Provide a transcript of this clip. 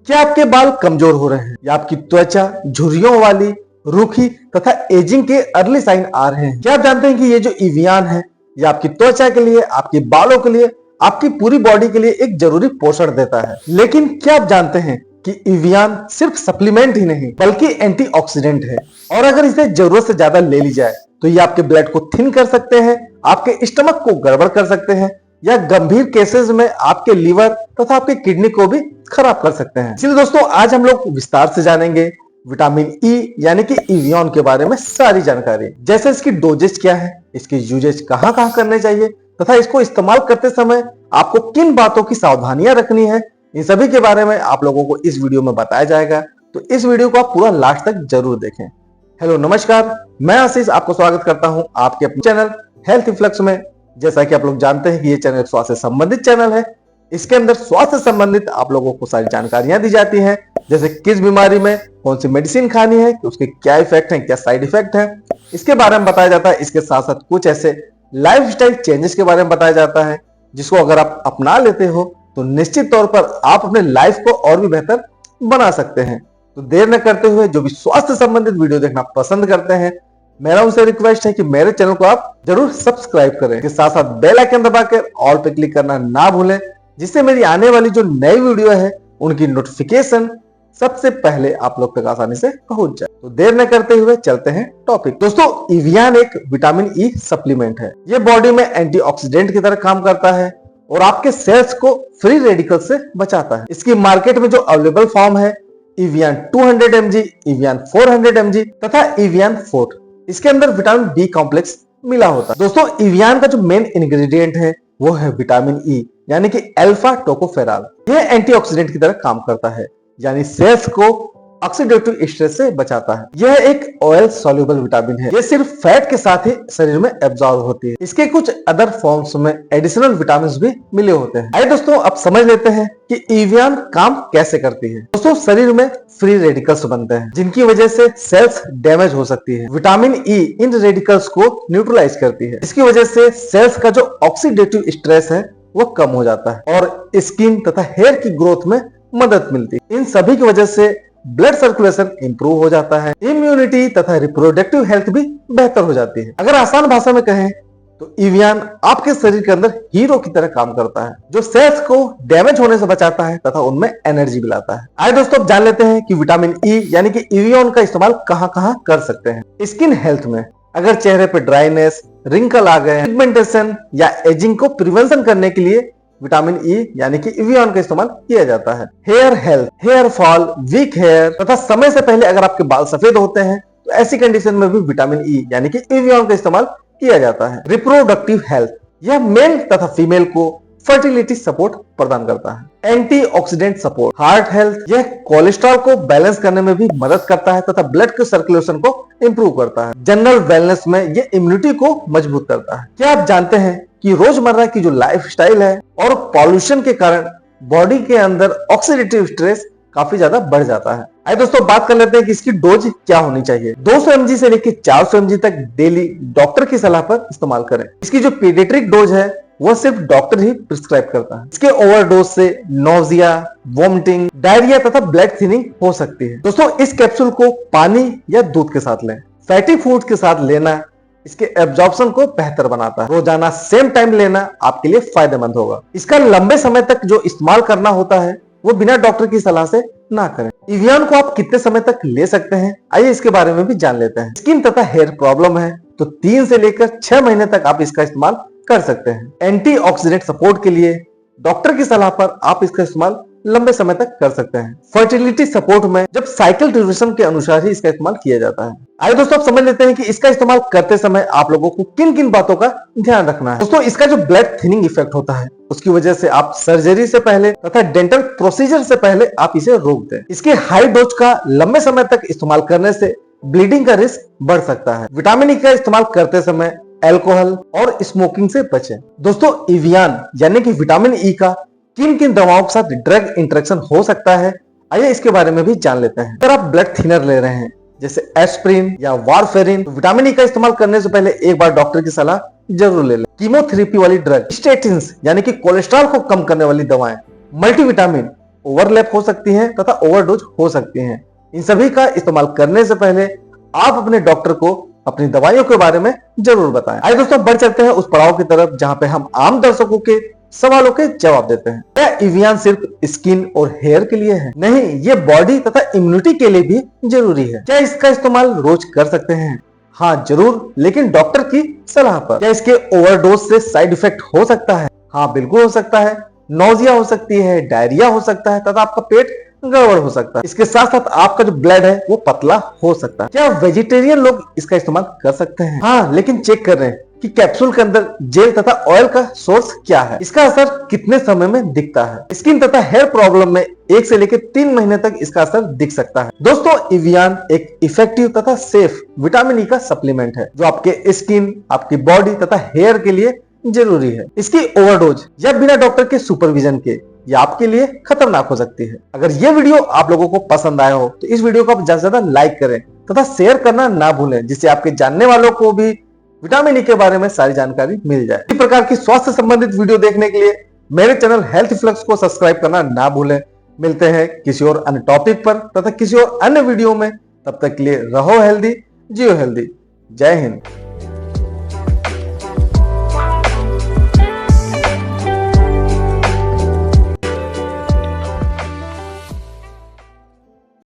क्या आपके बाल कमजोर हो रहे हैं या आपकी त्वचा झुर्रियों वाली, रूखी तथा एजिंग के अर्ली साइन आ रहे हैं? क्या आप जानते हैं कि ये जो इवियान है ये आपकी त्वचा के लिए, आपके बालों के लिए, आपकी पूरी बॉडी के लिए एक जरूरी पोषण देता है। लेकिन क्या आप जानते हैं कि इवियान सिर्फ सप्लीमेंट ही नहीं बल्कि एंटीऑक्सीडेंट है, और अगर इसे जरूरत से ज्यादा ले ली जाए तो ये आपके ब्लड को थिन कर सकते हैं, आपके स्टमक को गड़बड़ कर सकते हैं, या गंभीर केसेस में आपके लीवर तथा आपके किडनी को भी खराब कर सकते हैं। इसलिए दोस्तों आज हम लोग विस्तार से जानेंगे विटामिन ई यानी कि इवियन के बारे में सारी जानकारी, जैसे इसकी डोजेज क्या है, इसके यूजेज कहां कहां करने चाहिए तथा इसको इस्तेमाल करते समय आपको किन बातों की सावधानियां रखनी है, इन सभी के बारे में आप लोगों को इस वीडियो में बताया जाएगा। तो इस वीडियो को आप पूरा लास्ट तक जरूर देखें। हेलो नमस्कार, मैं आशीष आपको स्वागत करता हूं आपके अपने चैनल हेल्थ इफ्लक्स में। जैसा कि आप लोग जानते हैं कि ये चैनल स्वास्थ्य से संबंधित चैनल है। इसके अंदर स्वास्थ्य से संबंधित आप लोगों को सारी जानकारियां दी जाती हैं, जैसे किस बीमारी में कौन सी मेडिसिन खानी है, कि उसके क्या इफेक्ट हैं, क्या साइड इफेक्ट हैं, इसके बारे में बताया जाता है। इसके साथ साथ कुछ ऐसे लाइफस्टाइल चेंजेस के बारे में बताया जाता है जिसको अगर आप अपना लेते हो तो निश्चित तौर पर आप अपने लाइफ को और भी बेहतर बना सकते हैं। तो देर न करते हुए जो भी स्वास्थ्य संबंधित वीडियो देखना पसंद करते हैं, मेरा उनसे रिक्वेस्ट है कि मेरे चैनल को आप जरूर सब्सक्राइब करें। इसके साथ साथ बेल आइकन दबाकर ऑल पे क्लिक करना ना भूलें, जिससे मेरी आने वाली जो नई वीडियो है उनकी नोटिफिकेशन सबसे पहले आप लोग तक आसानी से पहुंच जाए। तो देर न करते हुए चलते हैं टॉपिक। दोस्तों इवियन एक विटामिन ई सप्लीमेंट है। ये बॉडी में एंटीऑक्सीडेंट की तरह काम करता है और आपके सेल्स को फ्री रेडिकल से बचाता है। इसकी मार्केट में जो अवेलेबल फॉर्म है इवियन 200 mg, इवियन 400 mg तथा इवियन 4। इसके अंदर विटामिन बी कॉम्प्लेक्स मिला होता है। दोस्तों इवियन का जो मेन इंग्रेडिएंट है वो है विटामिन ई यानी कि अल्फा टोकोफेरॉल। यह एंटीऑक्सीडेंट की तरह काम करता है, यानी सेल्स को ऑक्सीडेटिव स्ट्रेस से बचाता है। यह एक ऑयल सॉल्युबल विटामिन है। यह सिर्फ फैट के साथ ही शरीर में एब्जॉर्ब होती है। इसके कुछ अदर फॉर्म्स में एडिशनल विटामिन भी मिले होते हैं। आइए दोस्तों अब समझ लेते हैं कि इवियन काम कैसे करती है। दोस्तों शरीर में फ्री रेडिकल्स बनते हैं जिनकी वजह से सेल्स डैमेज हो सकती है। विटामिन ई इन रेडिकल्स को न्यूट्रलाइज करती है। इसकी वजह से सेल्स का जो ऑक्सीडेटिव स्ट्रेस है वो कम हो जाता है और स्किन तथा हेयर की ग्रोथ में मदद मिलती है। इन सभी की वजह से ब्लड सर्कुलेशन इंप्रूव हो जाता है, इम्यूनिटी तथा रिप्रोडक्टिव हेल्थ भी बेहतर हो जाती है। अगर आसान भाषा में कहें तो इवियन आपके शरीर के अंदर हीरो की तरह काम करता है, जो सेल्स को डैमेज होने से बचाता है तथा उनमें एनर्जी भी लाता है। आइए दोस्तों अब जान लेते हैं कि विटामिन ई यानी कि इवियन का इस्तेमाल कहां कहां कर सकते हैं। स्किन हेल्थ में, अगर चेहरे पे ड्राइनेस, रिंकल आ गए, पिगमेंटेशन या एजिंग को प्रिवेंशन करने के लिए विटामिन ई यानी कि इवियन का इस्तेमाल किया जाता है। Hair health, hair fall, weak hair तथा समय से पहले अगर आपके बाल सफेद होते हैं तो ऐसी कंडीशन में भी विटामिन ई यानी कि इवियन का इस्तेमाल किया जाता है। रिप्रोडक्टिव हेल्थ, यह मेल तथा फीमेल को फर्टिलिटी सपोर्ट प्रदान करता है। एंटीऑक्सीडेंट सपोर्ट, हार्ट हेल्थ, यह कोलेस्ट्रॉल को बैलेंस करने में भी मदद करता है तथा ब्लड के सर्कुलेशन को इंप्रूव करता है। जनरल वेलनेस में यह इम्यूनिटी को मजबूत करता है। क्या आप जानते हैं कि रोजमर्रा की जो लाइफस्टाइल है और पॉल्यूशन के कारण बॉडी के अंदर ऑक्सीडेटिव स्ट्रेस काफी ज्यादा बढ़ जाता है। आइए दोस्तों बात कर लेते हैं कि इसकी डोज क्या होनी चाहिए। 200 mg से लेकर 400 mg तक डेली डॉक्टर की सलाह पर इस्तेमाल करें। इसकी जो पीडियाट्रिक डोज है वह सिर्फ डॉक्टर ही प्रिस्क्राइब करता है। इसके ओवरडोज से नोजिया, वॉमिटिंग, डायरिया तथा ब्लड थिनिंग हो सकती है। दोस्तों इस कैप्सूल को पानी या दूध के साथ लें। फैटी फूड के साथ लेना इसके एब्जॉर्प्शन को बेहतर बनाता है। रोजाना सेम टाइम लेना आपके लिए फायदेमंद होगा। इसका लंबे समय तक जो इस्तेमाल करना होता है वो बिना डॉक्टर की सलाह से ना करें। इवियन को आप कितने समय तक ले सकते हैं, आइए इसके बारे में भी जान लेते हैं। स्किन तथा हेयर प्रॉब्लम है तो 3 से लेकर 6 महीने तक आप इसका इस्तेमाल कर सकते हैं। एंटीऑक्सीडेंट सपोर्ट के लिए डॉक्टर की सलाह पर आप इसका इस्तेमाल लंबे समय तक कर सकते हैं। फर्टिलिटी सपोर्ट में जब साइकिल ड्यूरेशन के अनुसार ही इसका इस्तेमाल किया जाता है। आइए दोस्तों आप समझ लेते हैं कि इसका इस्तेमाल करते समय आप लोगों को किन किन बातों का ध्यान रखना है। दोस्तों इसका जो ब्लड थिनिंग इफेक्ट होता है उसकी वजह से आप सर्जरी से पहले तथा डेंटल प्रोसीजर से पहले आप इसे रोक दें। इसके हाई डोज का लंबे समय तक इस्तेमाल करने से ब्लीडिंग का रिस्क बढ़ सकता है। विटामिन ई का इस्तेमाल करते समय अल्कोहल और स्मोकिंग से बचें। दोस्तों इवियन यानी कि विटामिन ई का किन किन दवाओं के साथ ड्रग इंटरेक्शन हो सकता है, आइए इसके बारे में भी जान लेते हैं। अगर आप ब्लड थिनर ले रहे हैं जैसे एस्प्रिन या वारफेरिन, तो विटामिन ई का इस्तेमाल करने से पहले एक बार डॉक्टर की सलाह जरूर ले लें। कीमोथेरेपी वाली ड्रग, स्टेटिन्स यानी कि कोलेस्ट्रॉल को कम करने वाली दवाएं, मल्टीविटामिन ओवरलैप हो सकती हैं तथा ओवरडोज हो सकती हैं। इन सभी का इस्तेमाल करने से पहले आप अपने डॉक्टर को अपनी दवाइयों के बारे में जरूर बताएं। आइए दोस्तों बढ़ चलते हैं उस पड़ाव की तरफ जहां पे हम आम दर्शकों के सवालों के जवाब देते हैं। क्या इवियान सिर्फ स्किन और हेयर के लिए है? नहीं, ये बॉडी तथा इम्यूनिटी के लिए भी जरूरी है। क्या इसका इस्तेमाल रोज कर सकते हैं? हाँ जरूर, लेकिन डॉक्टर की सलाह पर। क्या इसके ओवरडोज से साइड इफेक्ट हो सकता है? हाँ बिल्कुल हो सकता है। नौजिया हो सकती है, डायरिया हो सकता है तथा आपका पेट गड़बड़ हो सकता है। इसके साथ साथ आपका जो ब्लड है वो पतला हो सकता है। क्या वेजिटेरियन लोग इसका इस्तेमाल कर सकते हैं? हाँ, लेकिन चेक कर रहे हैं कि कैप्सूल के अंदर जेल तथा ऑयल का सोर्स क्या है, इसका असर कितने समय में दिखता है। स्किन तथा हेयर प्रॉब्लम में 1 से लेकर 3 महीने तक इसका असर दिख सकता है। दोस्तों, इवियान एक इफेक्टिव तथा सेफ विटामिन ई का सप्लीमेंट है जो आपके स्किन, आपकी बॉडी तथा हेयर के लिए जरूरी है। इसकी ओवरडोज या बिना डॉक्टर के सुपरविजन के ये आपके लिए खतरनाक हो सकती है। अगर ये वीडियो आप लोगों को पसंद आया हो तो इस वीडियो को आप ज्यादा से ज्यादा लाइक करें तथा शेयर करना ना भूलें, जिससे आपके जानने वालों को भी विटामिन ई के बारे में सारी जानकारी मिल जाए। इस प्रकार की स्वास्थ्य संबंधित वीडियो देखने के लिए मेरे चैनल हेल्थ फ्लक्स को सब्सक्राइब करना ना भूलें। मिलते हैं किसी और अन्य टॉपिक पर तथा किसी और अन्य वीडियो में। तब तक के लिए रहो हेल्दी, जियो हेल्दी। जय हिंद।